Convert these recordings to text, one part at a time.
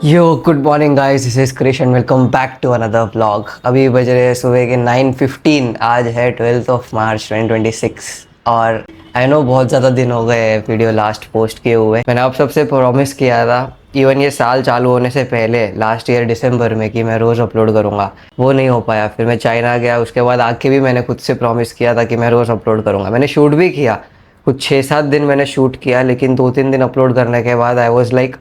Yo good morning guys, this is Krish and welcome back to another vlog. अभी बज रहे हैं सुबह के 9:15। आज है 12 मार्च 2026 और आई नो बहुत ज़्यादा दिन हो गए हैं वीडियो लास्ट पोस्ट किए हुए। मैंने आप सबसे प्रॉमिस किया था इवन ये साल चालू होने से पहले लास्ट ईयर दिसंबर में कि मैं रोज़ अपलोड करूँगा। वो नहीं हो पाया। फिर मैं चाइना गया, उसके बाद आके भी मैंने खुद से प्रॉमिस किया था कि मैं रोज़ अपलोड करूँगा। मैंने शूट भी किया, कुछ 6-7 दिन मैंने शूट किया, लेकिन 2-3 दिन अपलोड करने के बाद आई वॉज लाइक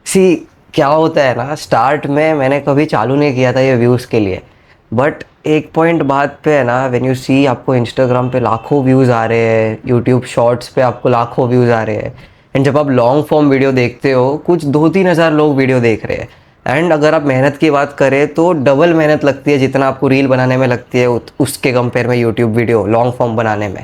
सी क्या होता है ना, स्टार्ट में मैंने कभी चालू नहीं किया था ये व्यूज़ के लिए, बट एक पॉइंट बाद पे है ना, व्हेन यू सी आपको इंस्टाग्राम पे लाखों व्यूज़ आ रहे हैं, यूट्यूब शॉर्ट्स पे आपको लाखों व्यूज़ आ रहे हैं, एंड जब आप लॉन्ग फॉर्म वीडियो देखते हो कुछ 2-3 हज़ार लोग वीडियो देख रहे हैं, एंड अगर आप मेहनत की बात करें तो डबल मेहनत लगती है जितना आपको रील बनाने में लगती है उसके कंपेयर में यूट्यूब वीडियो लॉन्ग फॉर्म बनाने में।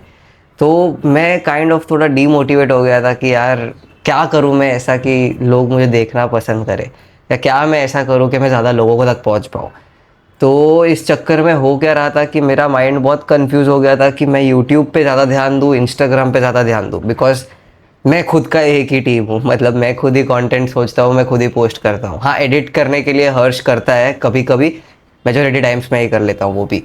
तो मैं काइंड ऑफ थोड़ा डीमोटिवेट हो गया था कि यार क्या करूँ मैं ऐसा कि लोग मुझे देखना पसंद करें, या क्या मैं ऐसा करूँ कि मैं ज़्यादा लोगों को तक पहुँच पाऊँ। तो इस चक्कर में हो क्या रहा था कि मेरा माइंड बहुत कंफ्यूज हो गया था कि मैं यूट्यूब पे ज़्यादा ध्यान दूँ, इंस्टाग्राम पे ज़्यादा ध्यान दूँ, बिकॉज मैं खुद का एक ही टीम हूँ। मतलब मैं खुद ही कंटेंट सोचता हूँ, मैं खुद ही पोस्ट करता हूँ। हाँ, एडिट करने के लिए हर्ष करता है कभी कभी, मेजॉरिटी टाइम्स मैं ही कर लेता हूँ वो भी।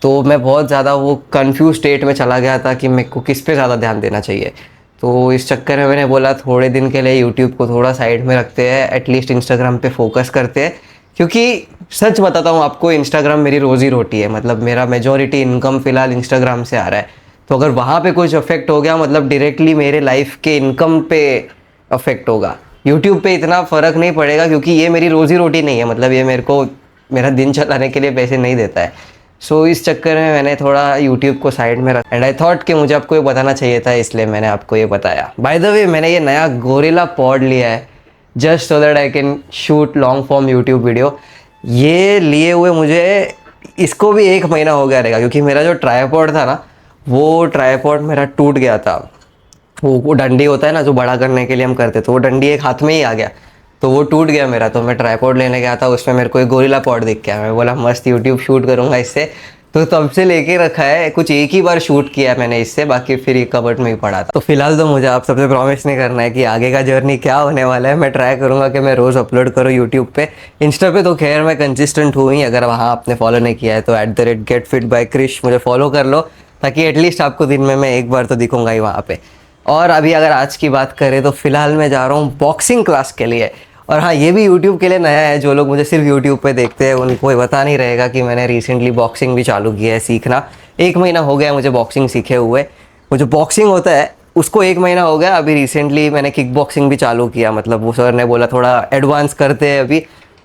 तो मैं बहुत ज़्यादा वो कंफ्यूज स्टेट में चला गया था कि मेरे को किस पे ज़्यादा ध्यान देना चाहिए। तो इस चक्कर में मैंने बोला थोड़े दिन के लिए यूट्यूब को थोड़ा साइड में रखते हैं, एटलीस्ट इंस्टाग्राम पे फोकस करते हैं। क्योंकि सच बताता हूँ आपको, इंस्टाग्राम मेरी रोज़ी रोटी है। मतलब मेरा मेजॉरिटी इनकम फ़िलहाल इंस्टाग्राम से आ रहा है। तो अगर वहाँ पे कुछ अफेक्ट हो गया, मतलब डायरेक्टली मेरे लाइफ के इनकम पे अफेक्ट होगा। यूट्यूब पे इतना फ़र्क नहीं पड़ेगा क्योंकि ये मेरी रोज़ी रोटी नहीं है। मतलब ये मेरे को मेरा दिन चलाने के लिए पैसे नहीं देता है। सो इस चक्कर में मैंने थोड़ा यूट्यूब को साइड में रखा, एंड आई थॉट कि मुझे आपको ये बताना चाहिए था, इसलिए मैंने आपको ये बताया। बाय द वे, मैंने ये नया गोरिल्ला पॉड लिया है just so that I can shoot long form YouTube video. ये लिए हुए मुझे इसको भी 1 महीना हो गया रहेगा, क्योंकि मेरा जो ट्राइपॉड था ना, वो ट्राइपॉड मेरा टूट गया था। वो डंडी होता है ना जो बड़ा करने के लिए हम करते, तो वो डंडी एक हाथ में ही आ गया, तो वो टूट गया मेरा। तो मैं ट्राइपॉड लेने गया था, उसमें मेरे को एक गोरिल्ला पॉड दिख गया। मैं बोला मस्त यूट्यूब शूट करूँगा इससे। तो तब से लेके रखा है। कुछ एक ही बार शूट किया मैंने इससे, बाकी फिर ये कबर्ड में ही पड़ा था। तो फिलहाल तो मुझे आप सबसे प्रॉमिस नहीं करना है कि आगे का जर्नी क्या होने वाला है। मैं ट्राई करूँगा कि मैं रोज़ अपलोड करूँ यूट्यूब पे। इंस्टा पे तो खैर मैं कंसिस्टेंट हूँ ही, अगर वहाँ आपने फॉलो नहीं किया है तो @getfitbykrrish मुझे फॉलो कर लो, ताकि एटलीस्ट आपको दिन में मैं एक बार तो दिखूंगा ही वहाँ पे। और अभी अगर आज की बात करें तो फिलहाल मैं जा रहा हूँ बॉक्सिंग क्लास के लिए। और हाँ, ये भी यूट्यूब के लिए नया है। जो लोग मुझे सिर्फ यूट्यूब पे देखते हैं उनको ये पता नहीं रहेगा कि मैंने रिसेंटली बॉक्सिंग भी चालू किया है सीखना। 1 महीना हो गया मुझे बॉक्सिंग सीखे हुए। वो जो बॉक्सिंग होता है उसको 1 महीना हो गया। अभी रिसेंटली मैंने किक बॉक्सिंग भी चालू किया। मतलब वो सर ने बोला थोड़ा एडवांस करते हैं अभी,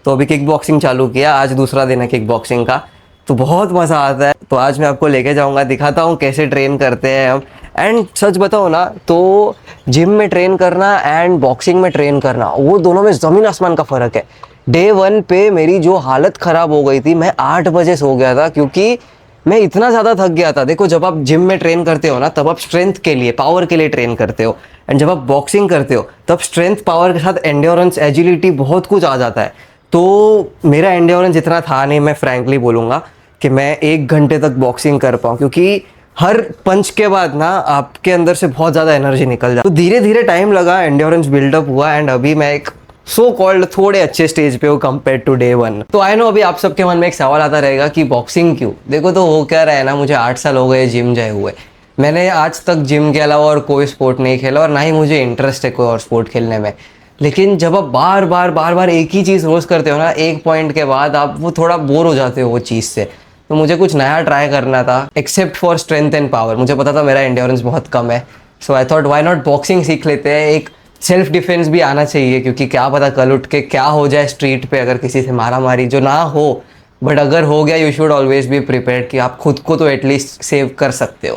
तो अभी किक बॉक्सिंग चालू किया। आज दूसरा दिन है किक बॉक्सिंग का, तो बहुत मज़ा आता है। तो आज मैं आपको लेके जाऊंगा, दिखाता हूँ कैसे ट्रेन करते हैं हम। एंड सच बताओ ना तो जिम में ट्रेन करना एंड बॉक्सिंग में ट्रेन करना, वो दोनों में ज़मीन आसमान का फ़र्क है। डे 1 पे मेरी जो हालत ख़राब हो गई थी, मैं 8 बजे सो गया था क्योंकि मैं इतना ज़्यादा थक गया था। देखो, जब आप जिम में ट्रेन करते हो ना, तब आप स्ट्रेंथ के लिए, पावर के लिए ट्रेन करते हो, एंड जब आप बॉक्सिंग करते हो तब स्ट्रेंथ पावर के साथ एंड्योरेंस, एजिलिटी, बहुत कुछ आ जाता है। तो मेरा एंड्योरेंस इतना था नहीं, मैं फ्रैंकली बोलूँगा, कि मैं 1 घंटे तक बॉक्सिंग कर पाऊँ, क्योंकि हर पंच के बाद ना आपके अंदर से बहुत ज़्यादा एनर्जी निकल जाती। तो धीरे धीरे टाइम लगा, एंड्योरेंस बिल्डअप हुआ, एंड अभी मैं एक सो कॉल्ड थोड़े अच्छे स्टेज पे हो कंपेयर टू डे 1। तो आई नो अभी आप सबके मन में एक सवाल आता रहेगा कि बॉक्सिंग क्यों। देखो, तो हो क्या रहा है ना, मुझे 8 साल हो गए जिम जाए हुए। मैंने आज तक जिम के अलावा और कोई स्पोर्ट नहीं खेला, और ना ही मुझे इंटरेस्ट है कोई और स्पोर्ट खेलने में। लेकिन जब आप बार बार एक ही चीज़ रोज़ करते हो ना, एक पॉइंट के बाद आप वो थोड़ा बोर हो जाते हो वो चीज़ से। तो मुझे कुछ नया ट्राई करना था, except for strength and power. मुझे पता था मेरा एंड्योरेंस बहुत कम है, so I thought why not boxing सीख लेते हैं। एक सेल्फ डिफेंस भी आना चाहिए, क्योंकि क्या पता कल उठ के क्या हो जाए स्ट्रीट पे, अगर किसी से मारा मारी जो ना हो, बट अगर हो गया, you should always be prepared कि आप खुद को तो एटलीस्ट सेव कर सकते हो।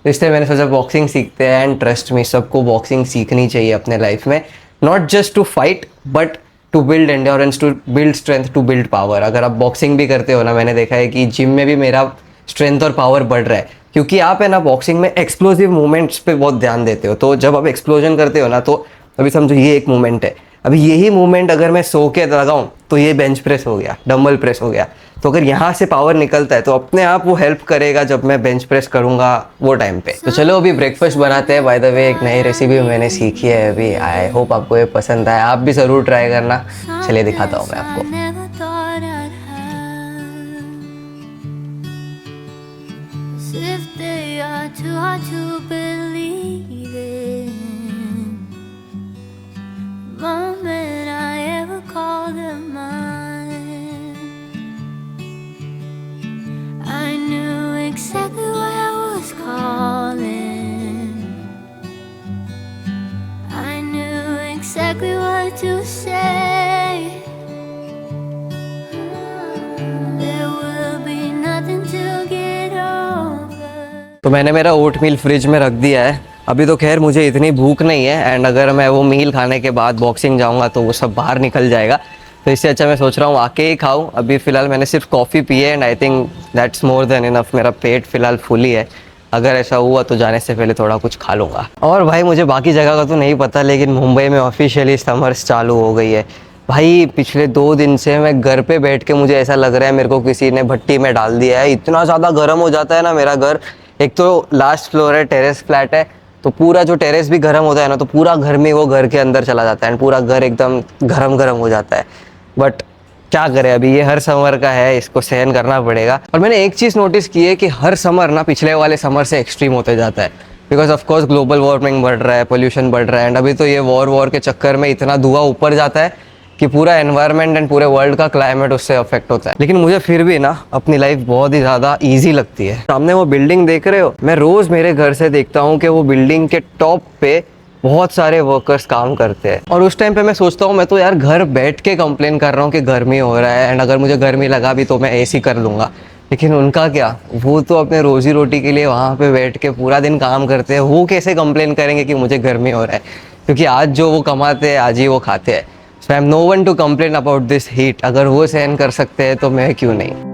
तो इसलिए मैंने सोचा बॉक्सिंग सीखते हैं। एंड ट्रस्ट मी, सबको बॉक्सिंग सीखनी चाहिए अपने लाइफ में, not just to fight but to build endurance, to build strength, to build power. अगर आप बॉक्सिंग भी करते हो ना, मैंने देखा है कि जिम में भी मेरा स्ट्रेंथ और पावर बढ़ रहा है, क्योंकि आप है ना बॉक्सिंग में एक्सप्लोसिव मूवमेंट्स पे बहुत ध्यान देते हो। तो जब आप एक्सप्लोजन करते हो ना, तो अभी समझो ये एक मूवमेंट है, अभी यही मूवमेंट अगर मैं सो के लगाऊं तो ये बेंच प्रेस हो गया, डंबल प्रेस हो गया। तो अगर यहाँ से पावर निकलता है तो अपने आप वो हेल्प करेगा जब मैं बेंच प्रेस करूँगा वो टाइम पे। तो चलो अभी ब्रेकफास्ट बनाते हैं। बाय द वे एक नई रेसिपी मैंने सीखी है अभी, आई होप आपको ये पसंद आए, आप भी ज़रूर ट्राई करना। चलिए दिखाता हूँ मैं आपको। Exactly what I was calling. I knew exactly what to say. There will be nothing to get over. तो मैंने मेरा ओट मील फ्रिज में रख दिया है। अभी तो खैर मुझे इतनी भूख नहीं है, एंड अगर मैं वो मील खाने के बाद बॉक्सिंग जाऊंगा तो वो सब बाहर निकल जाएगा। तो इससे अच्छा मैं सोच रहा हूँ आके ही खाऊं। अभी फ़िलहाल मैंने सिर्फ कॉफ़ी पी है and I think that's more than enough. मेरा पेट फ़िलहाल फुल ही है। अगर ऐसा हुआ तो जाने से पहले थोड़ा कुछ खा लूँगा। और भाई मुझे बाकी जगह का तो नहीं पता, लेकिन मुंबई में ऑफिशियली समर्स चालू हो गई है। भाई पिछले 2 दिन से मैं घर पे बैठ के मुझे ऐसा लग रहा है मेरे को किसी ने भट्टी में डाल दिया है। इतना ज़्यादा गर्म हो जाता है ना मेरा घर। एक तो लास्ट फ्लोर है, टेरेस फ्लैट है, तो पूरा जो टेरेस भी गर्म होता है ना, तो पूरा घर में वो घर के अंदर चला जाता है एंड पूरा घर एकदम गरम गरम हो जाता है। बट क्या करें, अभी ये हर समर का है, इसको सहन करना पड़ेगा। और मैंने एक चीज़ नोटिस की है कि हर समर ना पिछले वाले समर से एक्सट्रीम होते जाता है, because of course global warming बढ़ रहा है, पोल्यूशन बढ़ रहा है, एंड अभी तो ये वॉर के चक्कर में इतना धुआं ऊपर जाता है कि पूरा एनवायरनमेंट एंड पूरे वर्ल्ड का क्लाइमेट उससे अफेक्ट होता है। लेकिन मुझे फिर भी ना अपनी लाइफ बहुत ही ज़्यादा ईजी लगती है। सामने वो बिल्डिंग देख रहे हो, मैं रोज़ मेरे घर से देखता हूँ कि वो बिल्डिंग के टॉप पे बहुत सारे वर्कर्स काम करते हैं। और उस टाइम पे मैं सोचता हूँ मैं तो यार घर बैठ के कंप्लेन कर रहा हूँ कि गर्मी हो रहा है, एंड अगर मुझे गर्मी लगा भी तो मैं एसी कर लूँगा। लेकिन उनका क्या, वो तो अपने रोजी रोटी के लिए वहाँ पे बैठ के पूरा दिन काम करते हैं। वो कैसे कंप्लेन करेंगे कि मुझे गर्मी हो रहा है, क्योंकि आज जो वो कमाते हैं आज ही वो खाते हैं। So I am no one to complain about this heat. अगर वो सहन कर सकते हैं तो मैं क्यों नहीं।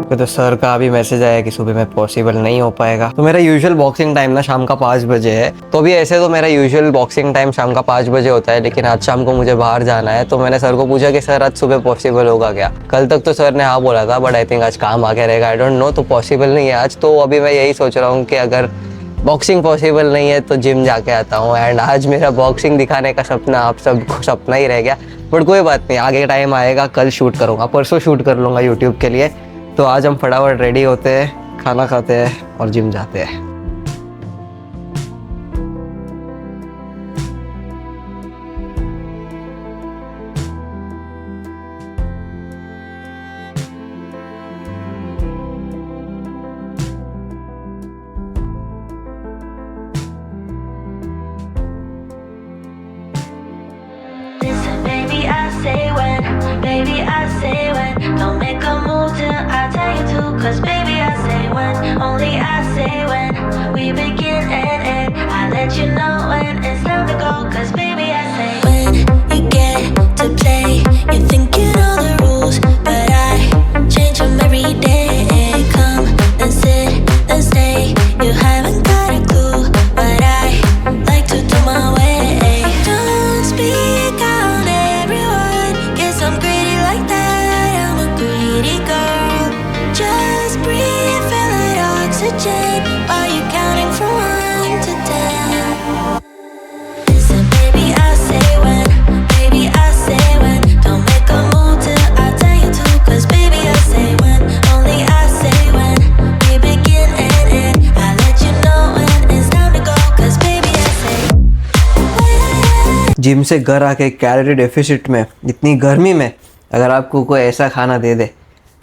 तो सर का अभी मैसेज आया कि सुबह में पॉसिबल नहीं हो पाएगा। तो मेरा यूजुअल बॉक्सिंग टाइम ना शाम का 5 बजे है। तो अभी ऐसे तो मेरा यूजुअल बॉक्सिंग टाइम शाम का 5 बजे होता है, लेकिन आज शाम को मुझे बाहर जाना है। तो मैंने सर को पूछा कि सर आज सुबह पॉसिबल होगा क्या। कल तक तो सर ने हाँ बोला था, बट आई थिंक आज काम आ गया रहेगा, आई डोंट नो। तो पॉसिबल नहीं है आज। तो अभी मैं यही सोच रहा हूँ कि अगर बॉक्सिंग पॉसिबल नहीं है तो जिम जाके आता हूँ। एंड आज मेरा बॉक्सिंग दिखाने का सपना आप सबको सपना ही रह गया, बट कोई बात नहीं, आगे टाइम आएगा, कल शूट करूँगा, परसों शूट कर लूँगा यूट्यूब के लिए। तो आज हम फटाफट रेडी होते हैं, खाना खाते हैं और जिम जाते हैं। Baby, I say when, don't make a move till I tell you to. Cause baby, I say when, only I say when. We begin and end, I let you know when it's time to go. Cause baby, I say when you get to play, you think you know the rules, but I change them every day. Come and sit and stay, you haven't got a clue, but I like to do my way. Don't speak out, everyone guess I'm greedy like that. I'm a greedy girl. Just breathe, feel that oxygen while you're counting from 1 to 10. Listen, baby, I say when, baby, I say when. Don't make a move till I tell you to. Cause baby, I say when, only I say when. We begin and end, I let you know when it's time to go. Cause baby, I say when. Gym से घर आके calorie deficit में इतनी गर्मी में अगर आपको कोई ऐसा खाना दे दे,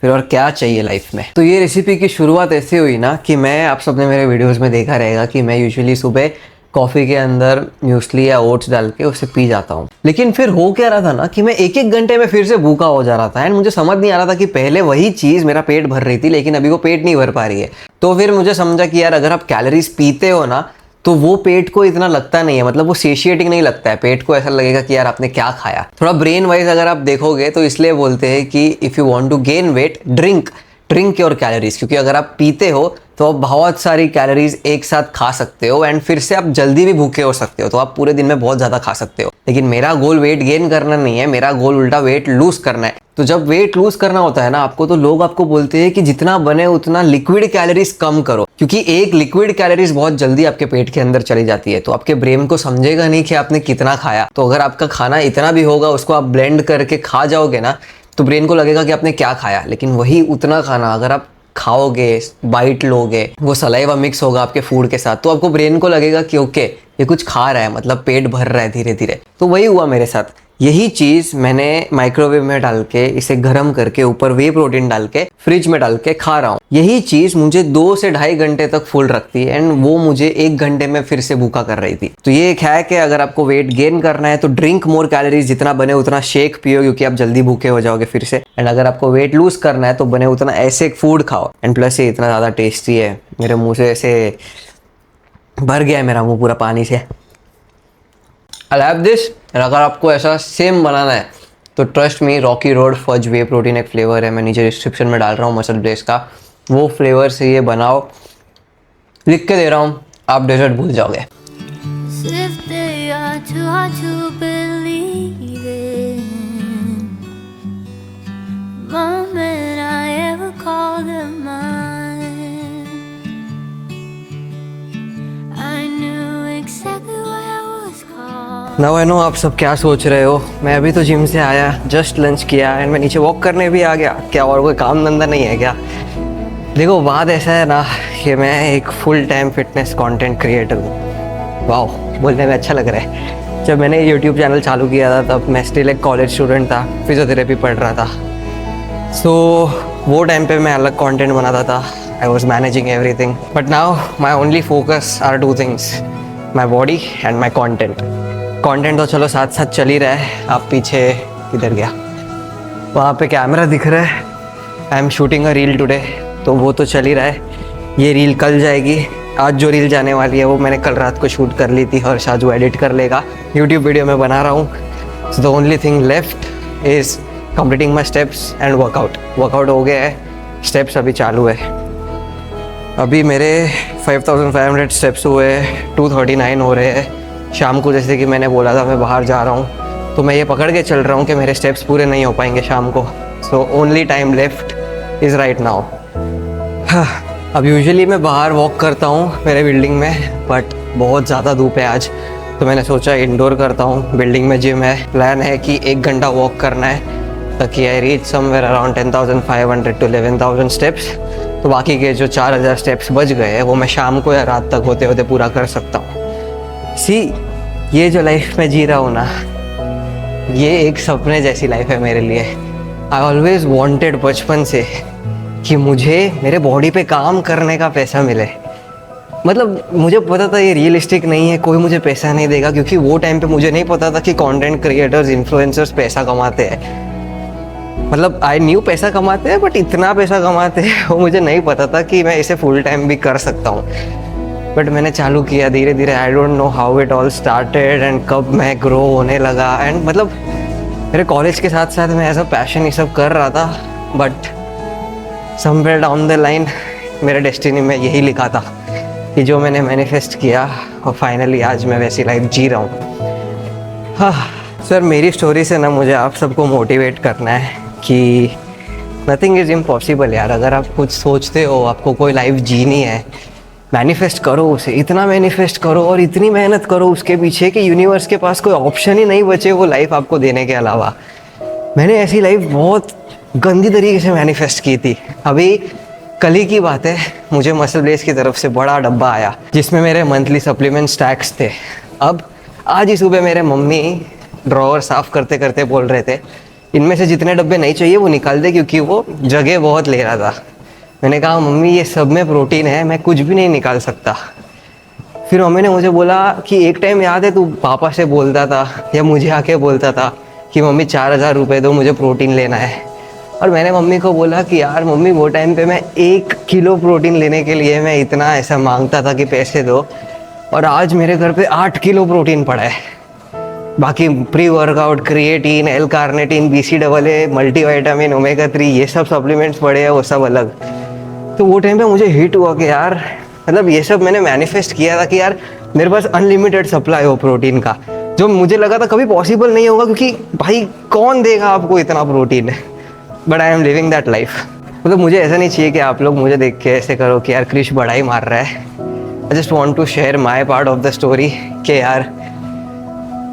फिर और क्या चाहिए लाइफ में। तो ये रेसिपी की शुरुआत ऐसी हुई ना कि मैं, आप सबने मेरे वीडियोस में देखा रहेगा कि मैं यूजुअली सुबह कॉफ़ी के अंदर म्यूसली या ओट्स डाल के उसे पी जाता हूँ। लेकिन फिर हो क्या रहा था ना कि मैं 1-1 घंटे में फिर से भूखा हो जा रहा था, एंड मुझे समझ नहीं आ रहा था कि पहले वही चीज़ मेरा पेट भर रही थी लेकिन अभी वो पेट नहीं भर पा रही है। तो फिर मुझे समझा कि यार अगर आप कैलोरीज पीते हो ना तो वो पेट को इतना लगता नहीं है, मतलब वो सेशिएटिंग नहीं लगता है। पेट को ऐसा लगेगा कि यार आपने क्या खाया। थोड़ा ब्रेन वाइज अगर आप देखोगे तो इसलिए बोलते हैं कि if you want to gain weight drink your calories, क्योंकि अगर आप पीते हो तो आप बहुत सारी कैलोरीज एक साथ खा सकते हो एंड फिर से आप जल्दी भी भूखे हो सकते हो, तो आप पूरे दिन में बहुत ज़्यादा खा सकते हो। लेकिन मेरा गोल वेट गेन करना नहीं है, मेरा गोल उल्टा वेट लूज करना है। तो जब वेट लूज करना होता है ना आपको, तो लोग आपको बोलते हैं कि जितना बने उतना लिक्विड कैलोरीज कम करो, क्योंकि एक लिक्विड कैलोरीज बहुत जल्दी आपके पेट के अंदर चली जाती है। तो आपके ब्रेन को समझेगा नहीं कि आपने कितना खाया। तो अगर आपका खाना इतना भी होगा, उसको आप ब्लेंड करके खा जाओगे ना, तो ब्रेन को लगेगा कि आपने क्या खाया। लेकिन वही उतना खाना अगर आप खाओगे, बाइट लोगे, वो सलाइवा मिक्स होगा आपके फूड के साथ, तो आपको ब्रेन को लगेगा कि ओके ये कुछ खा रहा है, मतलब पेट भर रहा है धीरे धीरे। तो वही हुआ मेरे साथ। यही चीज़ मैंने माइक्रोवेव में डाल के, इसे गर्म करके, ऊपर वे प्रोटीन डाल के फ्रिज में डाल के खा रहा हूँ। यही चीज़ मुझे 2 से ढाई घंटे तक फुल रखती है एंड वो मुझे 1 घंटे में फिर से भूखा कर रही थी। तो ये एक है कि अगर आपको वेट गेन करना है तो ड्रिंक मोर कैलोरीज, जितना बने उतना शेक पियो, क्योंकि आप जल्दी भूखे हो जाओगे फिर से। एंड अगर आपको वेट लूज करना है तो बने उतना ऐसे फूड खाओ। एंड प्लस ये इतना ज़्यादा टेस्टी है, मेरे मुँह से ऐसे भर गया है मेरा मुँह पूरा पानी से। I have this. अगर आपको ऐसा सेम बनाना है तो trust me, Rocky Road fudge whey protein एक फ्लेवर है, मैं नीचे डिस्क्रिप्शन में डाल रहा हूँ मसल ब्लेस का, वो फ्लेवर से ये बनाओ, लिख के दे रहा हूँ, आप डेजर्ट भूल जाओगे। If they are too hard to believe in, moment I ever called them mine, I knew exactly what I was called. Now I know आप सब क्या सोच रहे हो। मैं अभी तो जिम से आया, जस्ट लंच किया एंड मैं नीचे वॉक करने भी आ गया। क्या और कोई काम धंधा नहीं है क्या? देखो बात ऐसा है ना कि मैं एक full time fitness content creator हूँ। वाओ, बोलने में अच्छा लग रहा है। जब मैंने यूट्यूब चैनल चालू किया था तब मैं स्टिल एक कॉलेज स्टूडेंट था, फिजियोथेरेपी पढ़ रहा था। सो वो टाइम पे मैं अलग कंटेंट बनाता था, I was managing everything. But now my only focus are 2 things, my body and my content. Content तो चलो साथ साथ चल ही रहा है। आप पीछे किधर गया? वहाँ पे कैमरा दिख रहा है, I am shooting a reel today, तो वो तो चल ही रहा है। ये रील कल जाएगी। आज जो रील जाने वाली है वो मैंने कल रात को शूट कर ली थी, हर्ष आज वो एडिट कर लेगा। यूट्यूब वीडियो में बना रहा हूँ। So the only thing left is completing my steps and workout. Workout हो गया है, स्टेप्स अभी चालू है। अभी मेरे 5500 स्टेप्स हुए, 239 हो रहे हैं। शाम को जैसे कि मैंने बोला था मैं बाहर जा रहा हूँ, तो मैं ये पकड़ के चल रहा हूँ कि मेरे स्टेप्स पूरे नहीं हो पाएंगे शाम को। So only time left is right now. अब यूजुअली मैं बाहर वॉक करता हूँ मेरे बिल्डिंग में, बट बहुत ज़्यादा धूप है आज, तो मैंने सोचा इंडोर करता हूँ। बिल्डिंग में जिम है, प्लान है कि 1 घंटा वॉक करना है ताकि I reach somewhere around 10,500 to 11,000 steps. तो बाकी के जो 4,000 स्टेप्स बच गए हैं वो मैं शाम को या रात तक होते होते पूरा कर सकता हूँ। सी, ये जो लाइफ मैं जी रहा हूँ ना, ये एक सपने जैसी लाइफ है मेरे लिए। आई ऑलवेज वॉन्टेड बचपन से कि मुझे मेरे बॉडी पे काम करने का पैसा मिले। मतलब मुझे पता था ये रियलिस्टिक नहीं है, कोई मुझे पैसा नहीं देगा, क्योंकि वो टाइम पे मुझे नहीं पता था कि कंटेंट क्रिएटर्स, इन्फ्लुएंसर्स पैसा कमाते हैं। मतलब आई न्यू पैसा कमाते हैं, बट इतना पैसा कमाते हैं वो मुझे नहीं पता था कि मैं इसे फुल टाइम भी कर सकता हूँ। बट मैंने चालू किया धीरे धीरे। I don't know how it all started and कब मैं ग्रो होने लगा। एंड मतलब मेरे कॉलेज के साथ साथ मैं एज अ पैशन ये सब कर रहा था, but somewhere down the line मेरे डेस्टिनी में यही लिखा था कि जो मैंने मैनिफेस्ट किया और फाइनली आज मैं वैसी लाइफ जी रहा हूँ। हाँ सर, मेरी स्टोरी से ना मुझे आप सबको मोटिवेट करना है कि नथिंग इज़ इम्पॉसिबल यार। अगर आप कुछ सोचते हो, आपको कोई लाइफ जीनी है, मैनिफेस्ट करो उसे, इतना मैनिफेस्ट करो और इतनी मेहनत करो उसके पीछे कि यूनिवर्स के पास कोई ऑप्शन ही नहीं बचे वो लाइफ आपको देने के अलावा। मैंने ऐसी लाइफ बहुत गंदी तरीके से मैनिफेस्ट की थी। अभी कल ही की बात है, मुझे मसल ब्लेस की तरफ से बड़ा डब्बा आया जिसमें मेरे मंथली सप्लीमेंट स्टैक्स थे। अब आज ही सुबह मेरे मम्मी ड्रॉवर साफ़ करते करते बोल रहे थे इनमें से जितने डब्बे नहीं चाहिए वो निकाल दे, क्योंकि वो जगह बहुत ले रहा था। मैंने कहा मम्मी ये सब में प्रोटीन है, मैं कुछ भी नहीं निकाल सकता। फिर मम्मी ने मुझे बोला कि एक टाइम याद है तू पापा से बोलता था या मुझे आके बोलता था कि मम्मी 4,000 रुपये दो, मुझे प्रोटीन लेना है। और मैंने मम्मी को बोला कि यार मम्मी वो टाइम पे मैं 1 किलो प्रोटीन लेने के लिए मैं इतना ऐसा मांगता था कि पैसे दो, और आज मेरे घर पे 8 किलो प्रोटीन पड़ा है। बाकी pre workout creatine, L carnitine, BCAA, multivitamin, omega 3 ये सब सप्लीमेंट्स पड़े हैं, वो सब अलग। तो वो टाइम पे मुझे हिट हुआ कि यार मतलब ये सब मैंने मैनिफेस्ट किया था कि यार मेरे पास अनलिमिटेड सप्लाई हो प्रोटीन का, जो मुझे लगा था कभी पॉसिबल नहीं होगा, क्योंकि भाई कौन देगा आपको इतना protein. But I am living that life. मतलब मुझे ऐसा नहीं चाहिए कि आप लोग मुझे देख के ऐसे करो कि यार क्रिश बड़ा ही मार रहा है। I just want to share my part of the story कि यार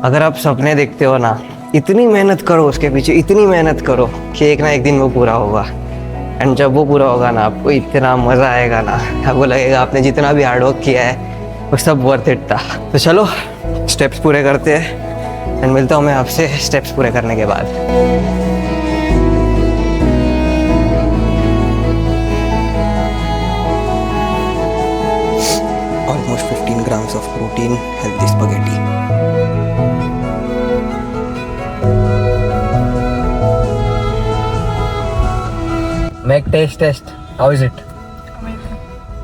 अगर आप सपने देखते हो ना, इतनी मेहनत करो उसके पीछे, इतनी मेहनत करो कि एक ना एक दिन वो पूरा होगा। एंड जब वो पूरा होगा ना, आपको इतना मज़ा आएगा ना, आपको लगेगा आपने जितना भी हार्डवर्क किया है वो सब वर्थ इट था। तो चलो स्टेप्स पूरे करते हैं एंड मिलता हूँ मैं आपसे स्टेप्स पूरे करने के बाद। Almost 15 grams of protein, healthy spaghetti. Make taste. How is it?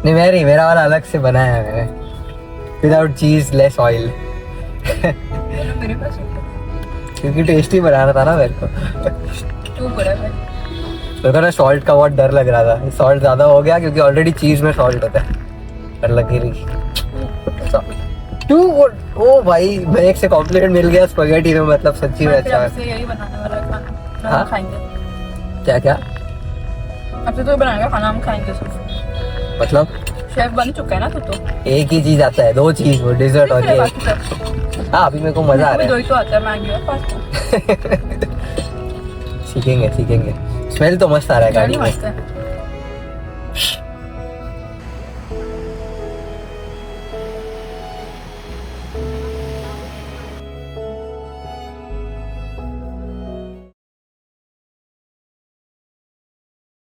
नहीं मेरा वाला अलग से बनाया है मैंने, विदाउट चीज, लेस ऑयल। मेरे पास क्योंकि टेस्टी बनाना था ना मेरे को। क्यों बुरा है? तो थोड़ा सॉल्ट का बहुत डर लग रहा था, सॉल्ट ज़्यादा हो गया क्योंकि ऑलरेडी चीज़ में सॉल्ट होता है, डर लगी रही। ओ भाई एक से कॉम्प्लीमेंट मिल गया स्पैगेटी में, मतलब सच्ची में अच्छा है। यही बनाने वाला खाना, हाँ? हम खाएंगे। क्या अब तो बनाएगा खाना, हम खाएंगे सिर्फ। मतलब शेफ बन चुका है ना तू तो। एक ही चीज आता है, 2 चीज, वो डिजर्ट और ये। हाँ अभी मेरे को मजा आ रहा है। दो ही तो आता है, मैगी और पास्ता। सीखेंगे। स्मेल तो मस्त आ रहा है गाड़ी में। मस्त है।